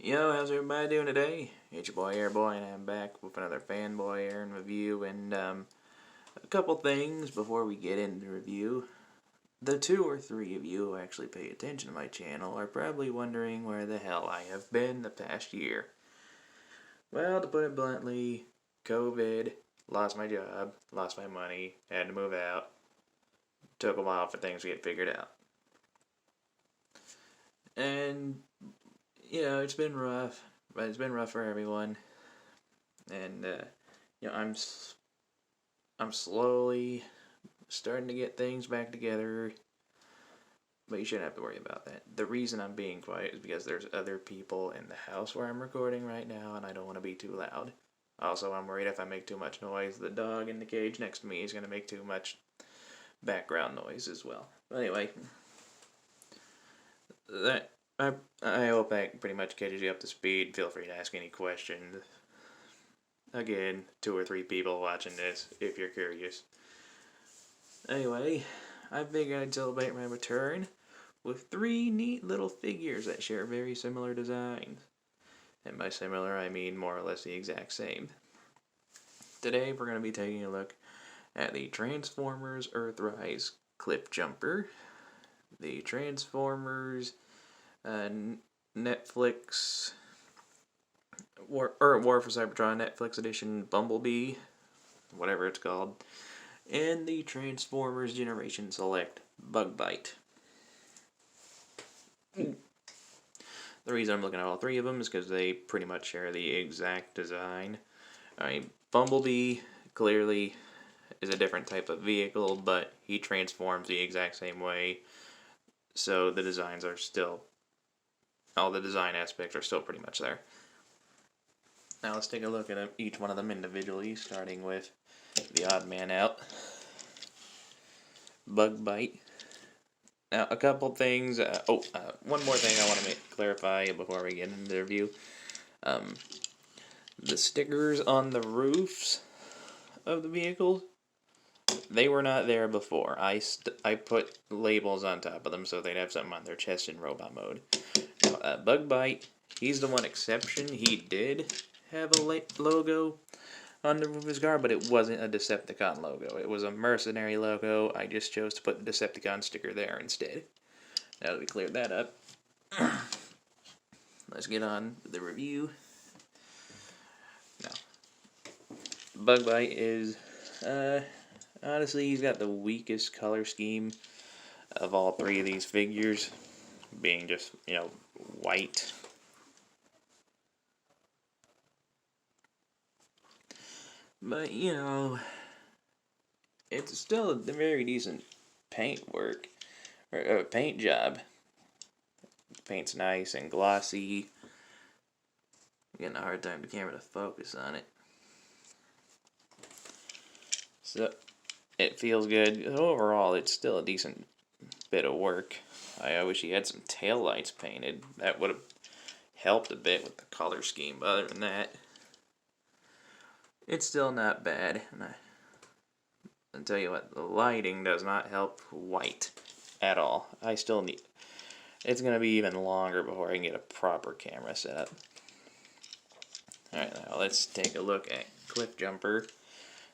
Yo, how's everybody doing today? It's your boy Airboy, and I'm back with another FanboyAaron review, and a couple things before we get into the review. The 2 or 3 of you who actually pay attention to my channel are probably wondering where the hell I have been the past year. Well, to put it bluntly, COVID, lost my job, lost my money, had to move out, took a while for things to get figured out. And it's been rough, but it's been rough for everyone. And I'm slowly starting to get things back together, but you shouldn't have to worry about that. The reason I'm being quiet is because there's other people in the house where I'm recording right now, and I don't want to be too loud. Also, I'm worried if I make too much noise, the dog in the cage next to me is going to make too much background noise as well. But anyway, I hope that pretty much catches you up to speed. Feel free to ask any questions. Again, 2 or 3 people watching this, if you're curious. Anyway, I figured I'd celebrate my return with 3 neat little figures that share very similar designs. And by similar, I mean more or less the exact same. Today, we're going to be taking a look at the Transformers EarthRise Cliffjumper, the Transformers Netflix War for Cybertron Netflix Edition Bumblebee, whatever it's called, and the Transformers Generation Select Bugbite. The reason I'm looking at all 3 of them is because they pretty much share the exact design. I mean, Bumblebee clearly is a different type of vehicle, but he transforms the exact same way, so the designs are still, all the design aspects are still pretty much there. Now let's take a look at each one of them individually, starting with the odd man out, Bugbite. Now, a couple things. One more thing I want to clarify before we get into the review. The stickers on the roofs of the vehicles, they were not there before. I put labels on top of them so they'd have something on their chest in robot mode. Now, Bugbite, he's the one exception. He did have a logo on the roof of his car, but it wasn't a Decepticon logo. It was a mercenary logo. I just chose to put the Decepticon sticker there instead. Now that we cleared that up, let's get on with the review. Now, Bugbite is, honestly, he's got the weakest color scheme of all 3 of these figures, being just, white. But, it's still a very decent paint work, or paint job. The paint's nice and glossy. I'm getting a hard time for the camera to focus on it. So, it feels good. Overall, it's still a decent bit of work. I wish he had some taillights painted. That would have helped a bit with the color scheme, but other than that, it's still not bad. And I'll tell you what, the lighting does not help white at all. I still need... It's going to be even longer before I can get a proper camera set up. Alright, now let's take a look at Cliffjumper.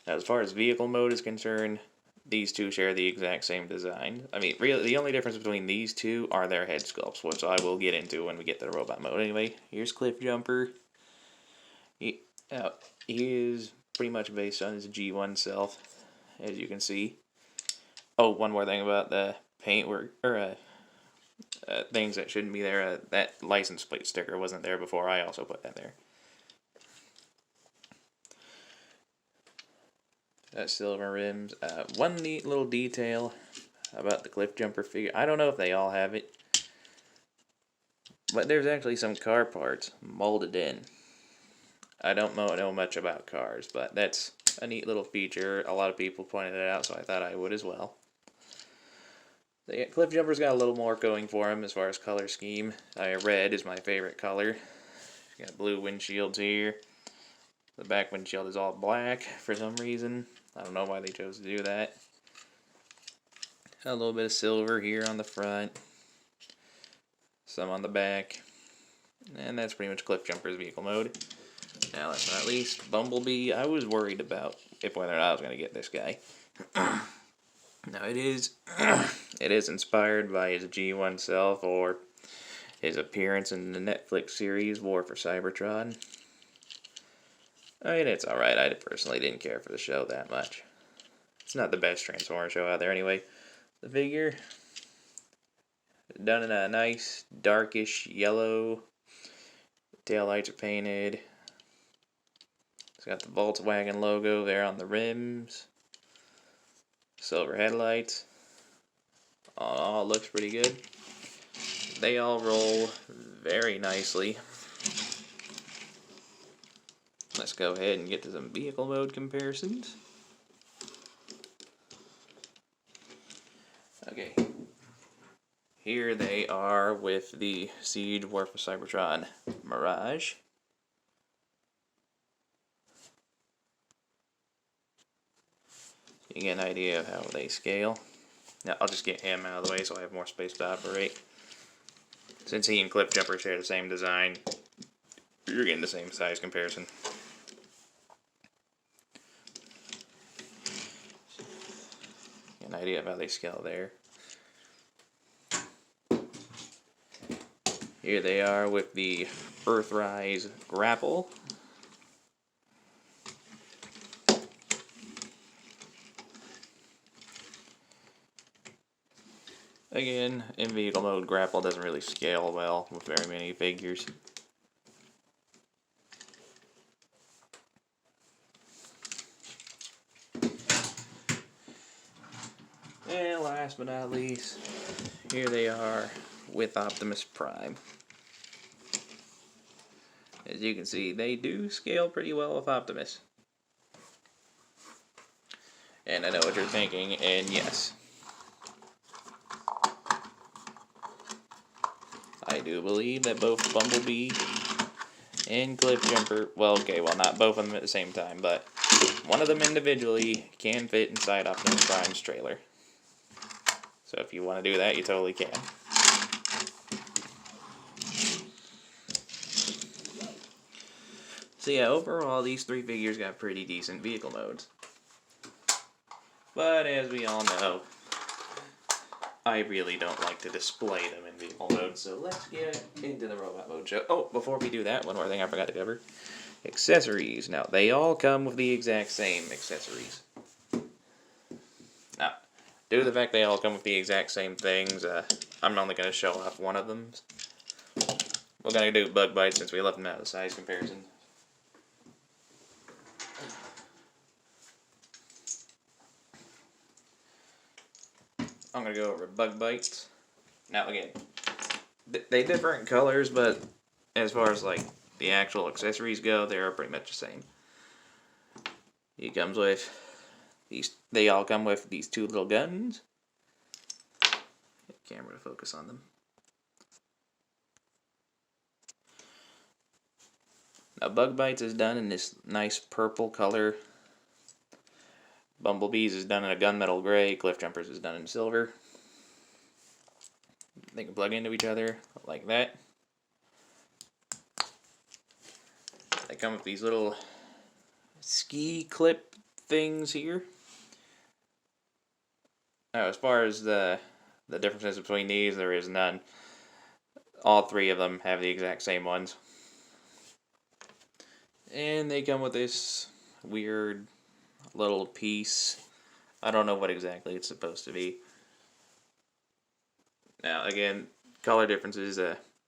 Now, as far as vehicle mode is concerned, these 2 share the exact same design. I mean, really, the only difference between these 2 are their head sculpts, which I will get into when we get to the robot mode. Anyway, here's Cliffjumper. He is pretty much based on his G1 self, as you can see. Oh, one more thing about the paintwork, or things that shouldn't be there. That license plate sticker wasn't there before. I also put that there. Silver rims. One neat little detail about the Cliffjumper figure. I don't know if they all have it, but there's actually some car parts molded in. I don't know much about cars, but that's a neat little feature. A lot of people pointed it out, so I thought I would as well. The Cliffjumper's got a little more going for him as far as color scheme. Red is my favorite color. Got blue windshields here. The back windshield is all black for some reason. I don't know why they chose to do that. A little bit of silver here on the front. Some on the back. And that's pretty much Cliffjumper's vehicle mode. Now, last but not least, Bumblebee. I was worried about whether or not I was going to get this guy. Now, it is inspired by his G1 self, or his appearance in the Netflix series War for Cybertron. I mean, it's alright. I personally didn't care for the show that much. It's not the best Transformer show out there anyway. The figure, done in a nice darkish yellow. Taillights are painted. It's got the Volkswagen logo there on the rims. Silver headlights. All looks pretty good. They all roll very nicely. Let's go ahead and get to some vehicle mode comparisons. Okay. Here they are with the Siege War for Cybertron Mirage. You get an idea of how they scale. Now, I'll just get him out of the way so I have more space to operate. Since he and Cliffjumper share the same design, you're getting the same size comparison. Get an idea of how they scale there. Here they are with the EarthRise grapple. Again, in vehicle mode, grapple doesn't really scale well with very many figures. And last but not least, here they are with Optimus Prime. As you can see, they do scale pretty well with Optimus. And I know what you're thinking, and yes, I do believe that both Bumblebee and Cliffjumper, well, not both of them at the same time, but one of them individually can fit inside Optimus Prime's trailer. So if you want to do that, you totally can. So yeah, overall, these three figures got pretty decent vehicle modes. But as we all know, I really don't like to display them in vehicle mode, so let's get into the robot mode show. Oh, before we do that, one more thing I forgot to cover. Accessories. Now, they all come with the exact same accessories. Now, due to the fact they all come with the exact same things, I'm only going to show off one of them. We're going to do Bugbite since we left them out of the size comparison. I'm going to go over Bugbite. Now again, they differ in colors, but as far as like the actual accessories go, they are pretty much the same. He comes with these, they all come with these two little guns. Get the camera to focus on them. Now Bugbite's is done in this nice purple color. Bumblebee's is done in a gunmetal gray. Cliffjumper's is done in silver. They can plug into each other like that. They come with these little ski clip things here. Now, as far as the differences between these, there is none. All three of them have the exact same ones. And they come with this weird little piece. I don't know what exactly it's supposed to be. Now, again, color differences.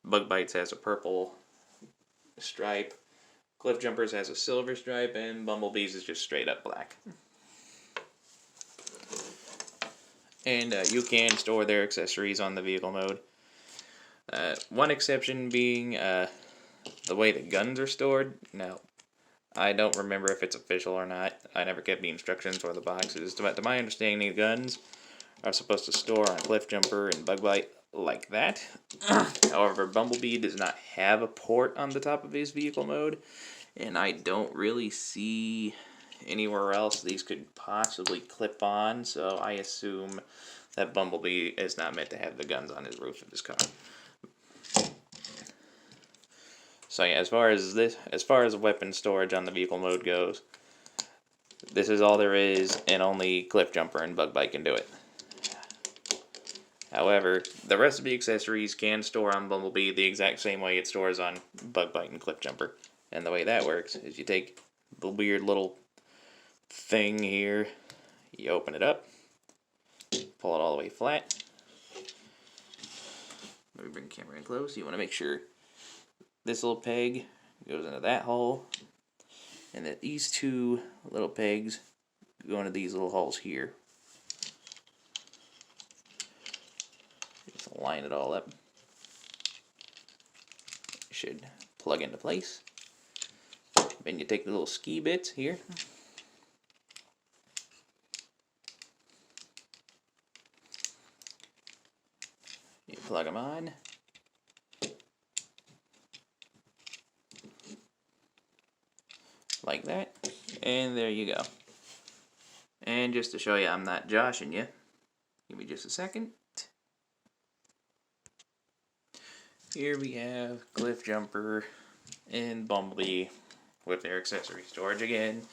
Bugbite's has a purple stripe. Cliffjumper's has a silver stripe, and Bumblebee's is just straight up black. And you can store their accessories on the vehicle mode. One exception being the way the guns are stored. Now, I don't remember if it's official or not. I never kept the instructions or the boxes. To my understanding, the guns are supposed to store on Cliffjumper and Bugbite like that. However, Bumblebee does not have a port on the top of his vehicle mode, and I don't really see anywhere else these could possibly clip on, so I assume that Bumblebee is not meant to have the guns on his roof of his car. So yeah, as far as weapon storage on the vehicle mode goes, this is all there is, and only Cliffjumper and Bugbite can do it. However, the rest of the accessories can store on Bumblebee the exact same way it stores on Bugbite and Cliffjumper. And the way that works is you take the weird little thing here, you open it up, pull it all the way flat. Let me bring the camera in close. You want to make sure this little peg goes into that hole, and that these two little pegs go into these little holes here. Just line it all up. It should plug into place. Then you take the little ski bits here. You plug them on. Like that. And there you go. And just to show you I'm not joshing you, give me just a second. Here we have Cliffjumper and Bumblebee with their accessory storage again.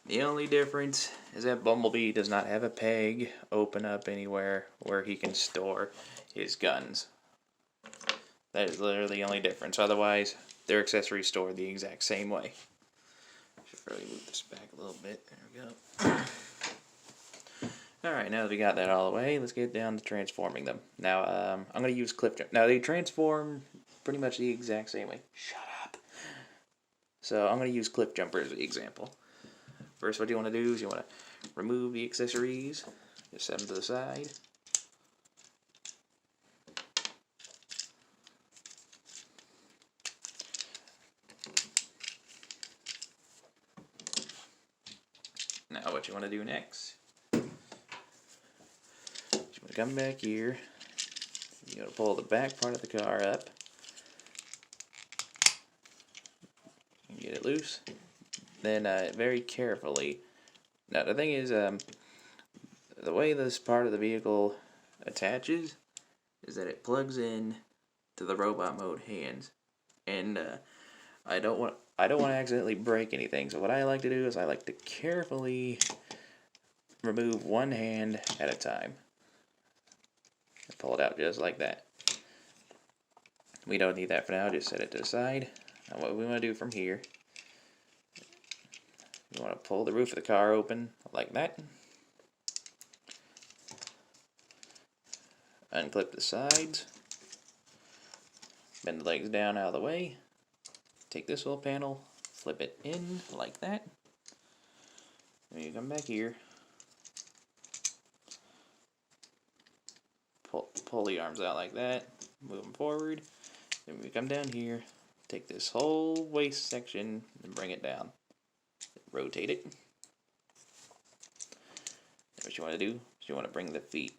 The only difference is that Bumblebee does not have a peg open up anywhere where he can store his guns. That is literally the only difference. Otherwise, their accessories store the exact same way. Should probably move this back a little bit. There we go. Alright, now that we got that all the way, let's get down to transforming them. Now, I'm going to use Cliffjumper. Now, they transform pretty much the exact same way. Shut up! So, I'm going to use Cliffjumper as the example. First, what you want to do is you want to remove the accessories. Just set them to the side. Now, what you want to do next, you want to come back here. You want to pull the back part of the car up. Get it loose. Then, very carefully. Now, the thing is, the way this part of the vehicle attaches is that it plugs in to the robot mode hands, and I don't want to accidentally break anything. So what I like to do is I like to carefully remove one hand at a time. Pull it out just like that. We don't need that for now. Just set it to the side. Now what we want to do from here, you want to pull the roof of the car open like that. Unclip the sides. Bend the legs down out of the way. Take this little panel, flip it in like that. Then you come back here. Pull the arms out like that. Move them forward. Then we come down here. Take this whole waist section and bring it down. Rotate it. What you want to do is you want to bring the feet.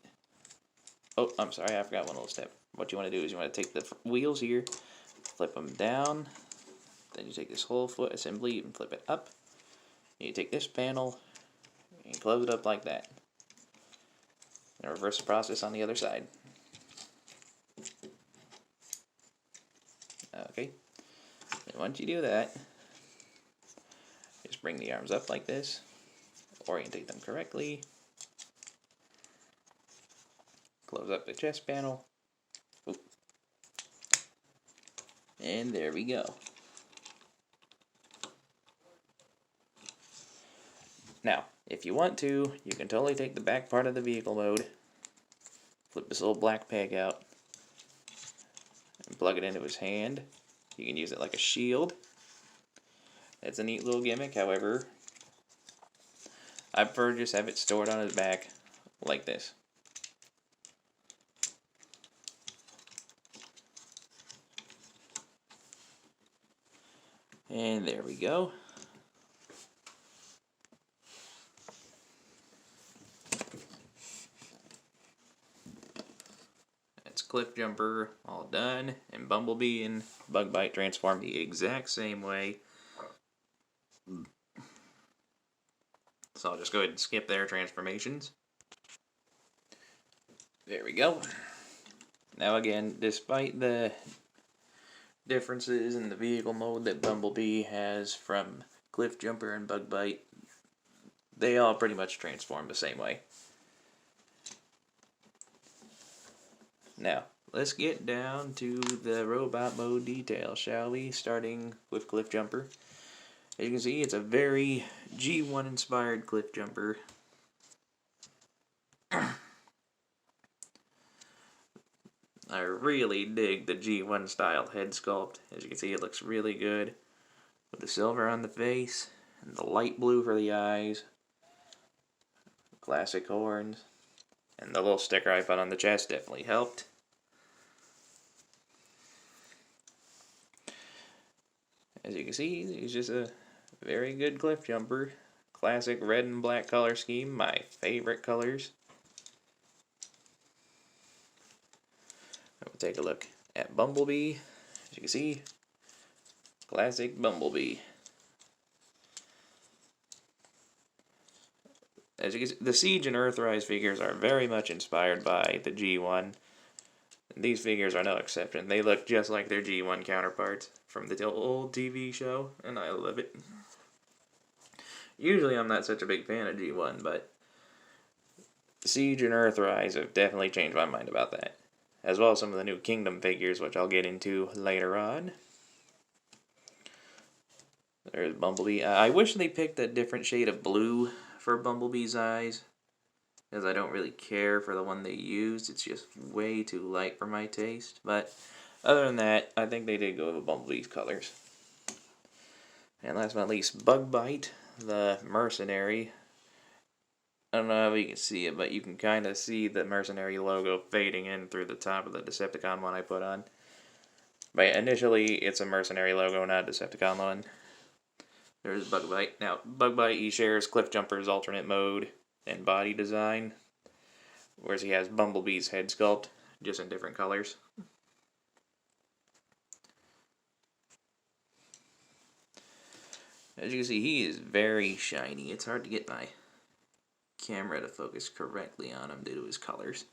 Oh, I'm sorry, I forgot one little step. What you want to do is you want to take the wheels here, flip them down. Then you take this whole foot assembly and flip it up. And you take this panel and close it up like that. And reverse the process on the other side. Okay. And once you do that, just bring the arms up like this. Orientate them correctly. Close up the chest panel. Oop. And there we go. Now, if you want to, you can totally take the back part of the vehicle mode, flip this little black peg out, and plug it into his hand. You can use it like a shield. It's a neat little gimmick, however, I prefer to just have it stored on his back like this. And there we go. That's Cliffjumper all done, and Bumblebee and Bugbite transform the exact same way. So I'll just go ahead and skip their transformations. There we go. Now again, despite the differences in the vehicle mode that Bumblebee has from Cliffjumper and Bugbite. They all pretty much transform the same way. Now, let's get down to the robot mode detail, shall we? Starting with Cliffjumper. As you can see, it's a very G1 inspired Cliffjumper. I really dig the G1 style head sculpt. As you can see, it looks really good. With the silver on the face, and the light blue for the eyes. Classic horns. And the little sticker I put on the chest definitely helped. As you can see, he's just a very good Cliffjumper. Classic red and black color scheme, my favorite colors. We'll take a look at Bumblebee. As you can see, classic Bumblebee. As you can see, the Siege and EarthRise figures are very much inspired by the G1. These figures are no exception. They look just like their G1 counterparts from the old TV show, and I love it. Usually I'm not such a big fan of G1, but Siege and EarthRise have definitely changed my mind about that. As well as some of the new Kingdom figures, which I'll get into later on. There's Bumblebee. I wish they picked a different shade of blue for Bumblebee's eyes, because I don't really care for the one they used. It's just way too light for my taste. But other than that, I think they did go with Bumblebee's colors. And last but not least, Bugbite, the mercenary. I don't know if you can see it, but you can kind of see the mercenary logo fading in through the top of the Decepticon one I put on. But initially, it's a mercenary logo, not a Decepticon one. There's Bugbite. Now, Bugbite, he shares Cliffjumper's alternate mode and body design, whereas he has Bumblebee's head sculpt, just in different colors. As you can see, he is very shiny. It's hard to get my camera to focus correctly on him due to his colors.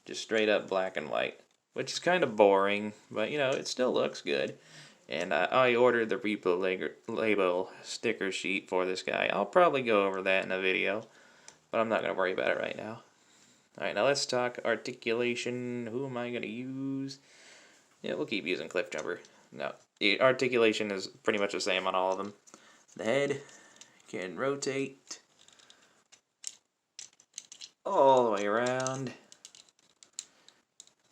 Just straight up black and white, which is kind of boring, but you know, it still looks good. And I ordered the repo label sticker sheet for this guy. I'll probably go over that in a video, but I'm not going to worry about it right now. Alright, now let's talk articulation. Who am I going to use? Yeah, we'll keep using Cliffjumper. No, the articulation is pretty much the same on all of them. The head can rotate all the way around.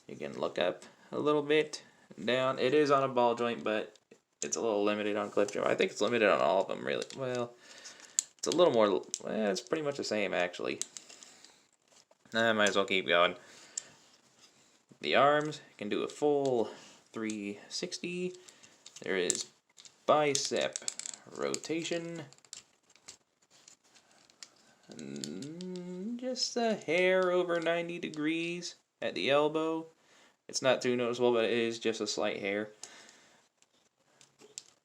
You can look up a little bit, down. It is on a ball joint, but it's a little limited on Cliffjumper. I think it's limited on all of them, really. Well, it's a little more, well, it's pretty much the same, actually. I might as well keep going. The arms can do a full 360. There is bicep rotation. Just a hair over 90 degrees at the elbow. It's not too noticeable, but it is just a slight hair.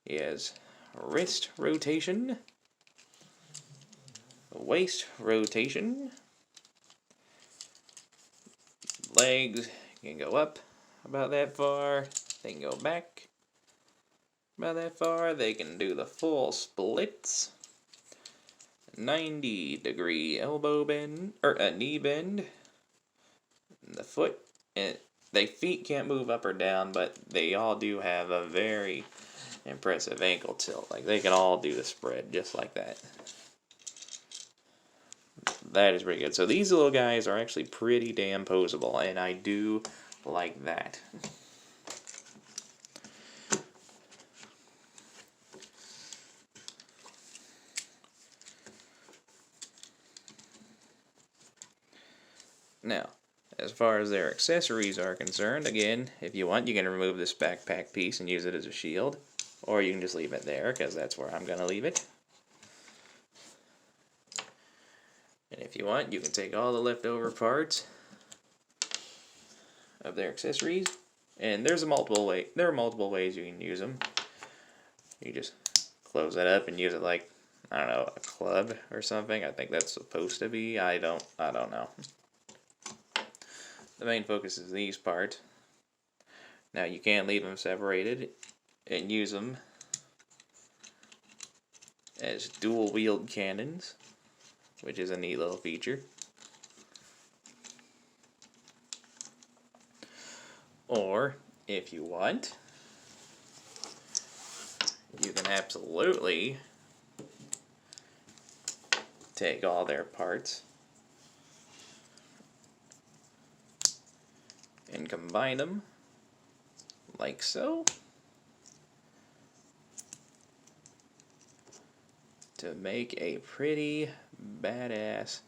He has wrist rotation, waist rotation, legs can go up about that far, they can go back about that far, they can do the full splits, 90-degree elbow bend, or a knee bend, the foot, and the feet can't move up or down, but they all do have a very impressive ankle tilt. Like, they can all do the spread just like that. That is pretty good. So these little guys are actually pretty damn posable, and I do like that. Now, as far as their accessories are concerned, again, if you want, you can remove this backpack piece and use it as a shield. Or you can just leave it there, because that's where I'm going to leave it. And if you want, you can take all the leftover parts of their accessories. And there are multiple ways you can use them. You just close that up and use it like, I don't know, a club or something. I think that's supposed to be. I don't know. The main focus is these parts. Now you can leave them separated and use them as dual-wield cannons, which is a neat little feature. Or, if you want, you can absolutely take all their parts and combine them like so to make a pretty badass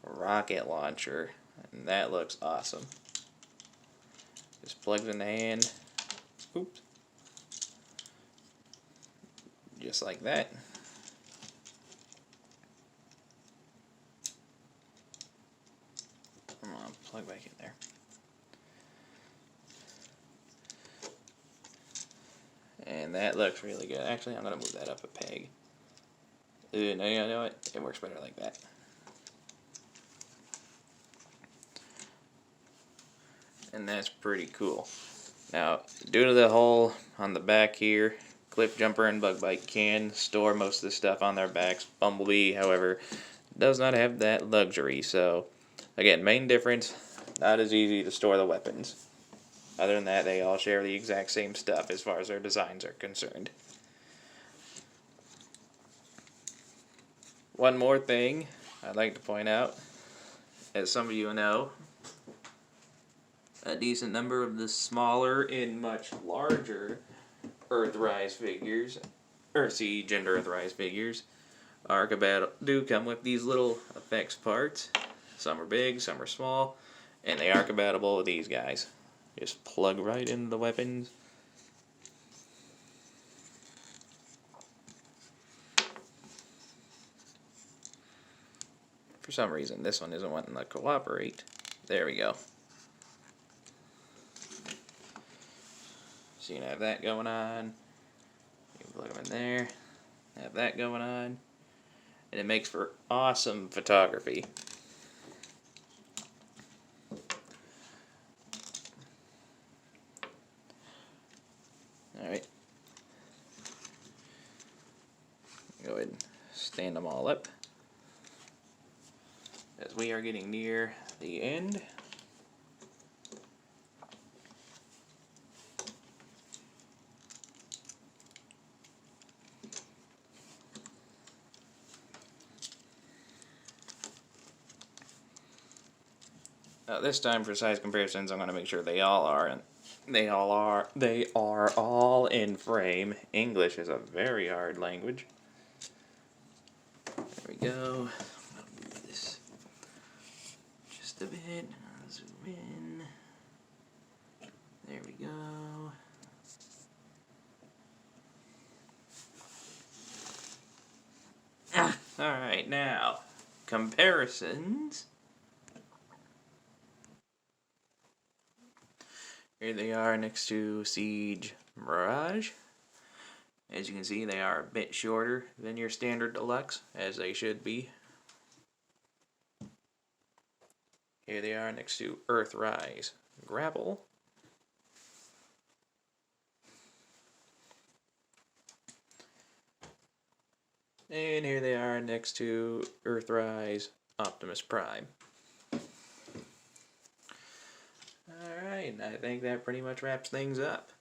rocket launcher, and that looks awesome. Just plugs in the hand, oops, just like that. Come on, plug back in there. And that looks really good. Actually, I'm going to move that up a peg. No, you know what? It works better like that. And that's pretty cool. Now, due to the hole on the back here, Cliffjumper and Bugbite can store most of the stuff on their backs. Bumblebee, however, does not have that luxury. So, again, main difference, not as easy to store the weapons. Other than that, they all share the exact same stuff as far as their designs are concerned. One more thing I'd like to point out, as some of you know, a decent number of the smaller and much larger EarthRise figures, or Siege and EarthRise figures, do come with these little effects parts. Some are big, some are small, and they are compatible with these guys. Just plug right into the weapons. For some reason, this one isn't wanting to cooperate. There we go. So you can have that going on. You can plug them in there. Have that going on. And it makes for awesome photography. Alright. Go ahead and stand them all up, as we are getting near the end. This time for size comparisons, I'm going to make sure they are all in frame. English is a very hard language. There we go. I'll move this just a bit. I'll zoom in. There we go. Alright, now, comparisons. Here they are next to Siege Mirage. As you can see, they are a bit shorter than your standard deluxe, as they should be. Here they are next to EarthRise Grapple. And here they are next to EarthRise Optimus Prime. Alright, I think that pretty much wraps things up.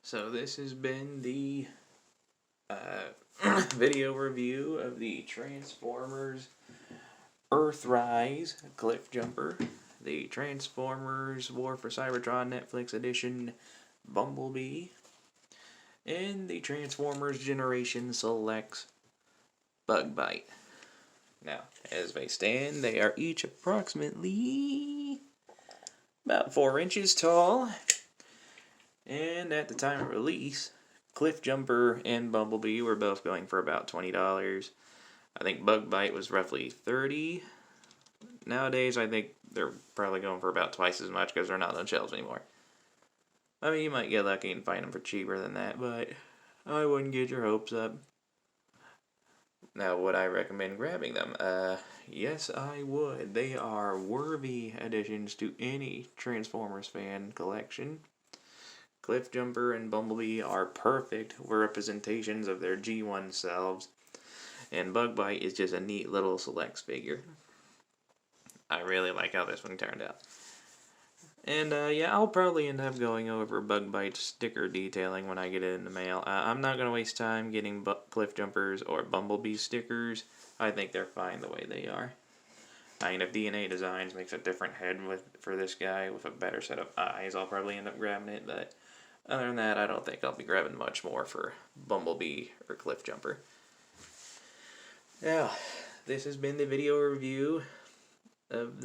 So this has been the video review of the Transformers EarthRise Cliffjumper, the Transformers War for Cybertron Netflix Edition Bumblebee, and the Transformers Generation Selects Bugbite. Now, as they stand, they are each approximately about 4 inches tall. And at the time of release, Cliffjumper and Bumblebee were both going for about $20. I think Bugbite was roughly $30. Nowadays, I think they're probably going for about twice as much because they're not on shelves anymore. I mean, you might get lucky and find them for cheaper than that, but I wouldn't get your hopes up. Now, would I recommend grabbing them? Yes, I would. They are worthy additions to any Transformers fan collection. Cliffjumper and Bumblebee are perfect representations of their G1 selves, and Bugbite is just a neat little selects figure. I really like how this one turned out. And yeah, I'll probably end up going over Bugbite sticker detailing when I get it in the mail. I'm not going to waste time getting Cliffjumpers or Bumblebee stickers. I think they're fine the way they are. I mean, if DNA Designs makes a different head for this guy with a better set of eyes, I'll probably end up grabbing it. But other than that, I don't think I'll be grabbing much more for Bumblebee or Cliffjumper. Now, this has been the video review of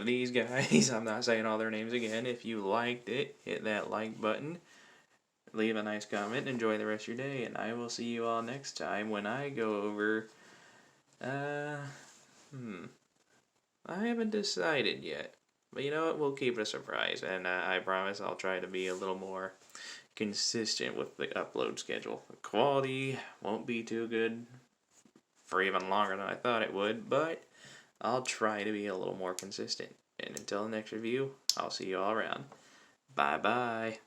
these guys. I'm not saying all their names again. If you liked it, hit that like button. Leave a nice comment. Enjoy the rest of your day. And I will see you all next time when I go over... I haven't decided yet. But you know what? We'll keep it a surprise. And I promise I'll try to be a little more consistent with the upload schedule. The quality won't be too good for even longer than I thought it would. But I'll try to be a little more consistent. And until the next review, I'll see you all around. Bye-bye.